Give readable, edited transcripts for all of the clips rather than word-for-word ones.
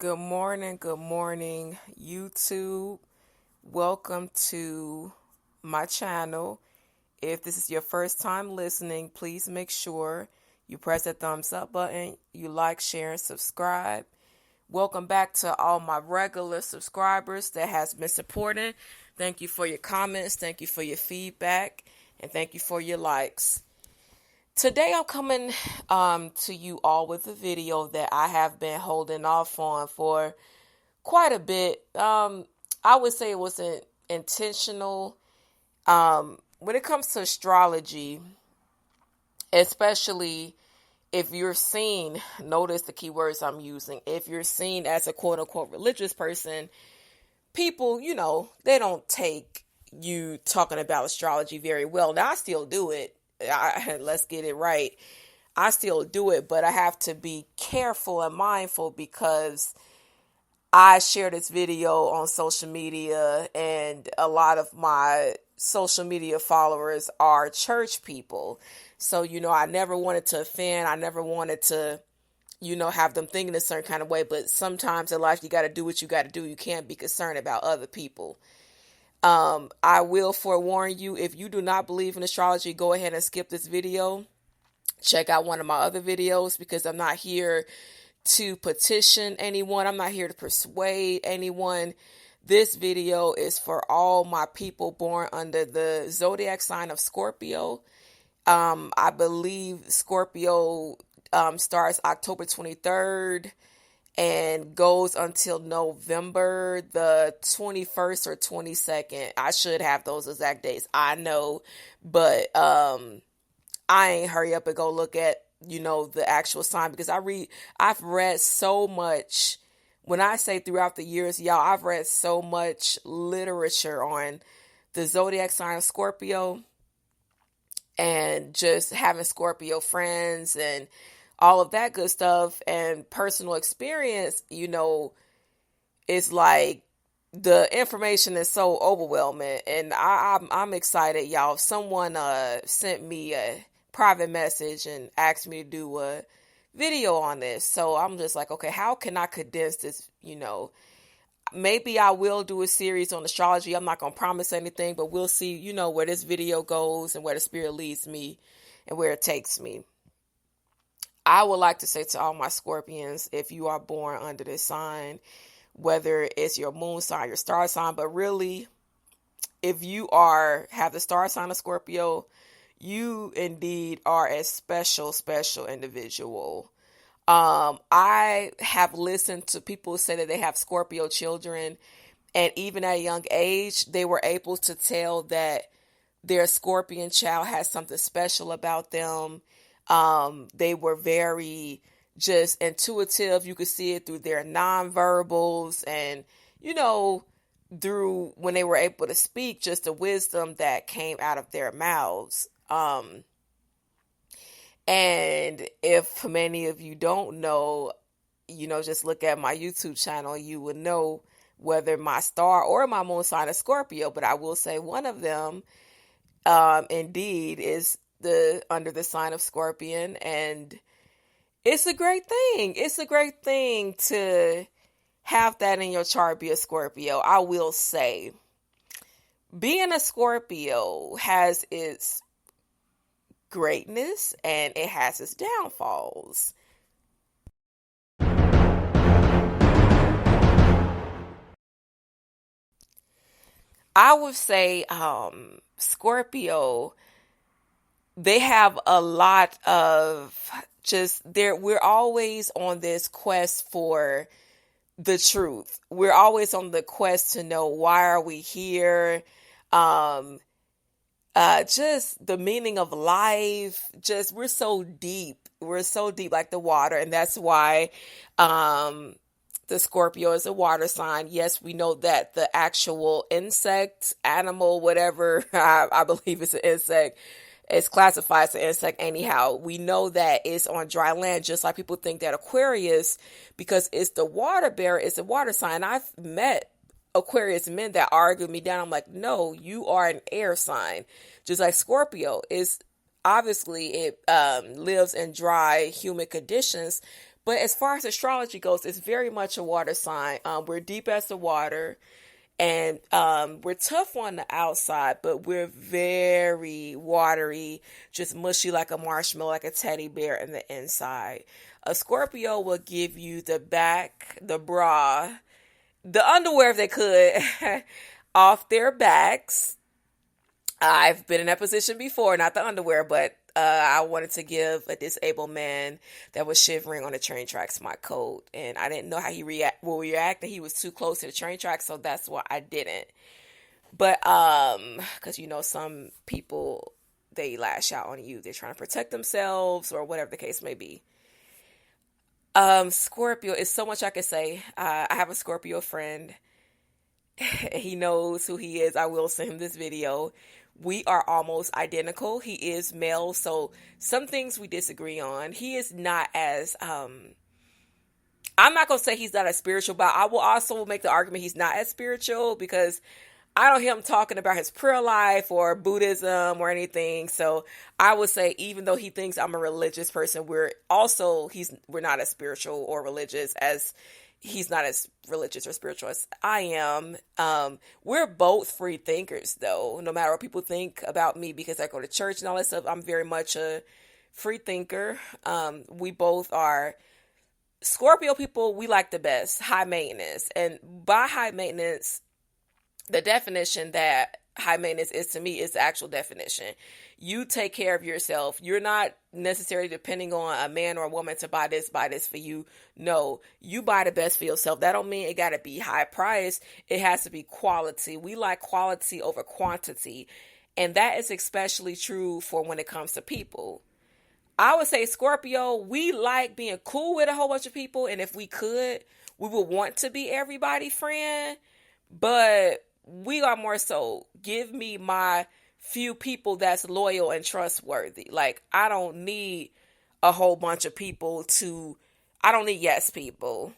Good morning, YouTube. Welcome to my channel. If this is your first time listening, please make sure you press that thumbs up button, you like, share, and subscribe. Welcome back to all my regular subscribers that has been supporting. Thank you for your comments, thank you for your feedback, and thank you for your likes. Today I'm coming to you all with a video that I have been holding off on for quite a bit. I would say it wasn't intentional. When it comes to astrology, especially if you're seen, notice the keywords I'm using, if you're seen as a quote unquote religious person, people, they don't take you talking about astrology very well. Now, I still do it. Let's get it right. I still do it, but I have to be careful and mindful because I share this video on social media and a lot of my social media followers are church people. So, I never wanted to offend. I never wanted to, have them thinking a certain kind of way. But sometimes in life, you got to do what you got to do. You can't be concerned about other people. I will forewarn you, if you do not believe in astrology, go ahead and skip this video. Check out one of my other videos because I'm not here to petition anyone. I'm not here to persuade anyone. This video is for all my people born under the zodiac sign of Scorpio. I believe Scorpio starts October 23rd. And goes until November the 21st or 22nd. I should have those exact dates. I know, but I ain't hurry up and go look at, the actual sign because I've read so much. When I say throughout the years, y'all, I've read so much literature on the zodiac sign of Scorpio and just having Scorpio friends and all of that good stuff and personal experience, it's like the information is so overwhelming. And I'm excited, y'all. Someone sent me a private message and asked me to do a video on this. So I'm just like, okay, how can I condense this? Maybe I will do a series on astrology. I'm not going to promise anything, but we'll see, where this video goes and where the spirit leads me and where it takes me. I would like to say to all my Scorpions, if you are born under this sign, whether it's your moon sign, your star sign, but really, if you have the star sign of Scorpio, you indeed are a special, special individual. I have listened to people say that they have Scorpio children, and even at a young age, they were able to tell that their Scorpion child has something special about them. They were very just intuitive. You could see it through their nonverbals and, through when they were able to speak, just the wisdom that came out of their mouths. And if many of you don't know, just look at my YouTube channel, you would know whether my star or my moon sign is Scorpio, but I will say one of them, indeed is under the sign of Scorpion, and it's a great thing. It's a great thing to have that in your chart, be a Scorpio. I will say, being a Scorpio has its greatness and it has its downfalls. I would say, Scorpio, they have a lot of we're always on this quest for the truth. We're always on the quest to know, why are we here? Just the meaning of life. Just, we're so deep. We're so deep like the water. And that's why, the Scorpio is a water sign. Yes, we know that the actual insect, animal, whatever, I believe it's an insect, it's classified as an insect anyhow. We know that it's on dry land, just like people think that Aquarius, because it's the water bearer, it's a water sign. I've met Aquarius men that argue me down. I'm like, no, you are an air sign. Just like Scorpio is, obviously it lives in dry, humid conditions, But as far as astrology goes, it's very much a water sign. We're deep as the water, and we're tough on the outside, but we're very watery, just mushy like a marshmallow, like a teddy bear in the inside. A Scorpio will give you the back, the bra, the underwear if they could, off their backs. I've been in that position before, not the underwear, but I wanted to give a disabled man that was shivering on the train tracks my coat, and I didn't know how he will react, and he was too close to the train tracks, so that's why I didn't. But because some people, they lash out on you, they're trying to protect themselves or whatever the case may be. Scorpio is so much I could say. I have a Scorpio friend. He knows who he is. I will send him this video. We are almost identical. He is male, so some things we disagree on. He is not as I'm not gonna say he's not as spiritual, but I will also make the argument he's not as spiritual because I don't hear him talking about his prayer life or Buddhism or anything. So I would say, even though he thinks I'm a religious person, we're not as spiritual or religious as he's not as religious or spiritual as I am. We're both free thinkers, though, no matter what people think about me, because I go to church and all that stuff. I'm very much a free thinker. We both are Scorpio people. We like the best, high maintenance. And by high maintenance, the definition that high maintenance is to me is the actual definition. You take care of yourself. You're not necessarily depending on a man or a woman to buy this for you. No, you buy the best for yourself. That don't mean it got to be high price. It has to be quality. We like quality over quantity. And that is especially true for when it comes to people. I would say Scorpio, we like being cool with a whole bunch of people. And if we could, we would want to be everybody's friend. But we are more so, give me my few people that's loyal and trustworthy. Like, I don't need a whole bunch of people I don't need yes people.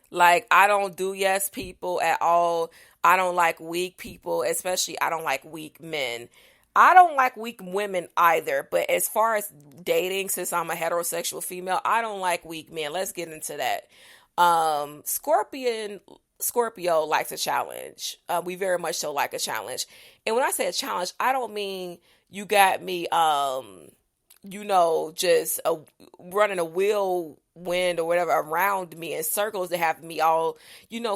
Like, I don't do yes people at all. I don't like weak people, especially I don't like weak men. I don't like weak women either, but as far as dating, since I'm a heterosexual female, I don't like weak men. Let's get into that. Scorpio likes a challenge. We very much so like a challenge. And when I say a challenge, I don't mean you got me, just running a whirlwind or whatever around me in circles that have me all,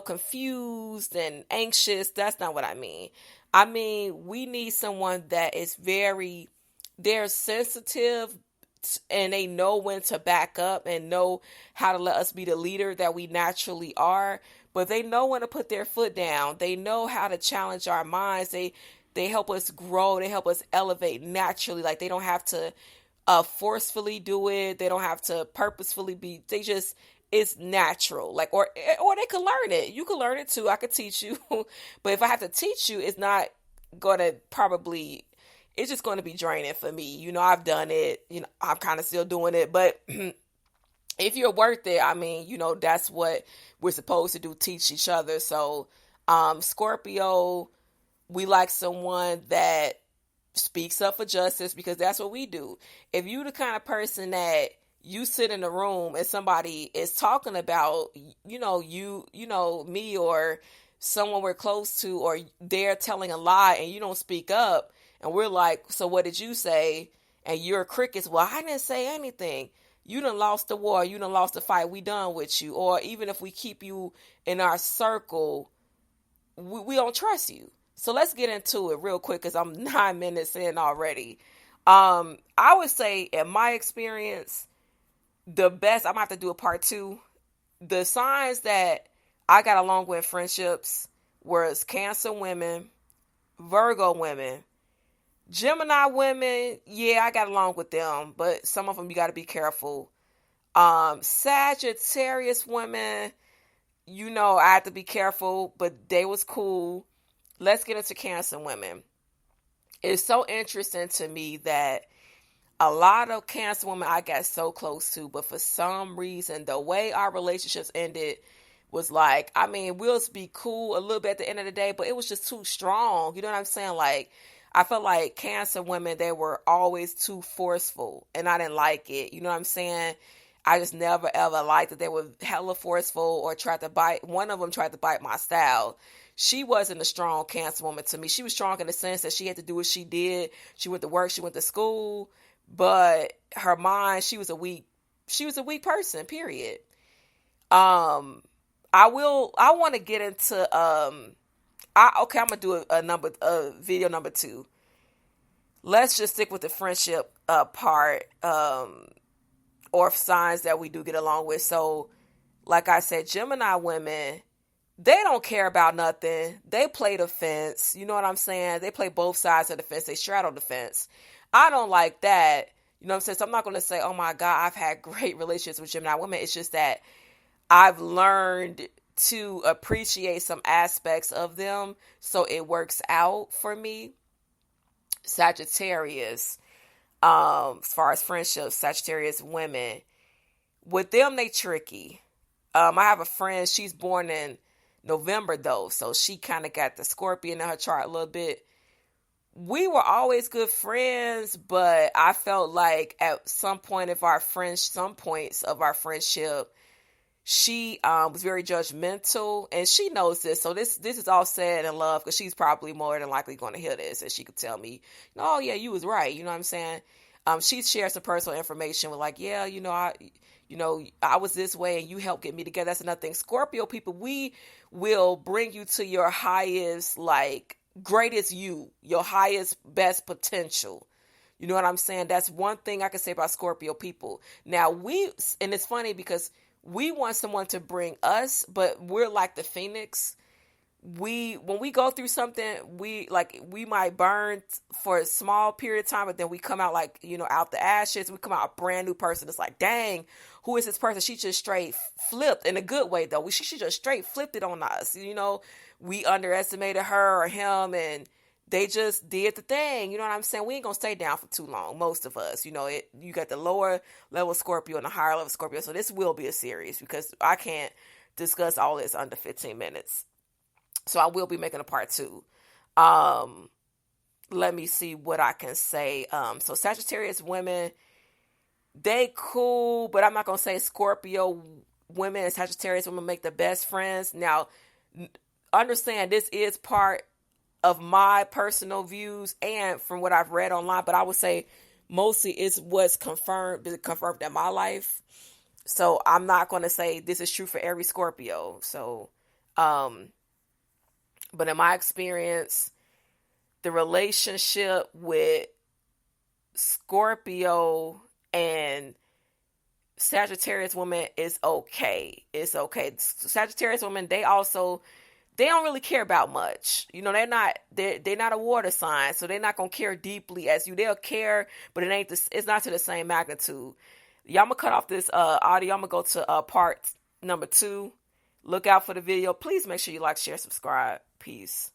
confused and anxious. That's not what I mean. I mean, we need someone that is they're sensitive and they know when to back up and know how to let us be the leader that we naturally are. But they know when to put their foot down. They know how to challenge our minds. They help us grow. They help us elevate naturally. Like, they don't have to forcefully do it. They don't have to purposefully be. It's natural. Like, or they could learn it. You could learn it too. I could teach you. But if I have to teach you, it's not gonna it's just going to be draining for me. I've done it. I'm kind of still doing it. But if you're worth it, I mean, that's what we're supposed to do, teach each other. So, Scorpio, we like someone that speaks up for justice, because that's what we do. If you the kind of person that you sit in a room and somebody is talking about, me or someone we're close to, or they're telling a lie and you don't speak up, and we're like, so what did you say? And you're crickets. Well, I didn't say anything. You done lost the war. You done lost the fight. We done with you. Or even if we keep you in our circle, we don't trust you. So let's get into it real quick, because I'm 9 minutes in already. I would say, in my experience, the best, I'm going to have to do a part 2. The signs that I got along with friendships was Cancer women, Virgo women, Gemini women. Yeah, I got along with them, but some of them you got to be careful. Sagittarius women, I had to be careful, but they was cool. Let's get into Cancer women. It's so interesting to me that A lot of Cancer women I got so close to, but for some reason, the way our relationships ended was like, I mean, we'll be cool a little bit at the end of the day, but it was just too strong. You know what I'm saying? Like, I felt like Cancer women, they were always too forceful, and I didn't like it. You know what I'm saying? I just never ever liked that they were hella forceful or tried to bite. One of them tried to bite my style. She wasn't a strong Cancer woman to me. She was strong in the sense that she had to do what she did. She went to work, she went to school, but her mind, she was a weak person, period. I want to get into, I'm going to do a video number 2. Let's just stick with the friendship, part, or signs that we do get along with. So, like I said, Gemini women, they don't care about nothing. They play the fence. You know what I'm saying? They play both sides of the fence. They straddle the fence. I don't like that. You know what I'm saying? So I'm not going to say, oh my God, I've had great relationships with Gemini women. It's just that I've learned to appreciate some aspects of them, so it works out for me. Sagittarius, as far as friendships, Sagittarius women, with them, they tricky. I have a friend, she's born in November though, so she kind of got the Scorpion in her chart a little bit. We were always good friends, but I felt like at some points of our friendship, she was very judgmental, and she knows this. So this is all said in love, because she's probably more than likely going to hear this, and she could tell me, oh yeah, you was right. You know what I'm saying? She shared some personal information with like, yeah, I was this way and you helped get me together. That's another thing. Scorpio people, we will bring you to your highest, like, greatest you, your highest, best potential. You know what I'm saying? That's one thing I can say about Scorpio people. Now and it's funny because we want someone to bring us, but we're like the Phoenix. When we go through something, we might burn for a small period of time, but then we come out like, out the ashes. We come out a brand new person. It's like, dang, who is this person? She just straight flipped in a good way though. She just straight flipped it on us. We underestimated her or him, and they just did the thing. You know what I'm saying? We ain't gonna stay down for too long. Most of us, you got the lower level Scorpio and the higher level Scorpio. So this will be a series because I can't discuss all this under 15 minutes. So I will be making a part 2. Let me see what I can say. So Sagittarius women, they cool, but I'm not going to say Scorpio women and Sagittarius women make the best friends. Now, understand this is part of my personal views and from what I've read online, but I would say mostly it's what's confirmed in my life. So I'm not going to say this is true for every Scorpio. So, but in my experience, the relationship with Scorpio and Sagittarius women is okay. It's okay. Sagittarius women, they don't really care about much. They're not a water sign, so they're not gonna care deeply as you. They'll care, but it's not to the same magnitude. Y'all, I'm gonna cut off this audio. I'm gonna go to part number 2. Look out for the video. Please make sure you like, share, subscribe. Peace.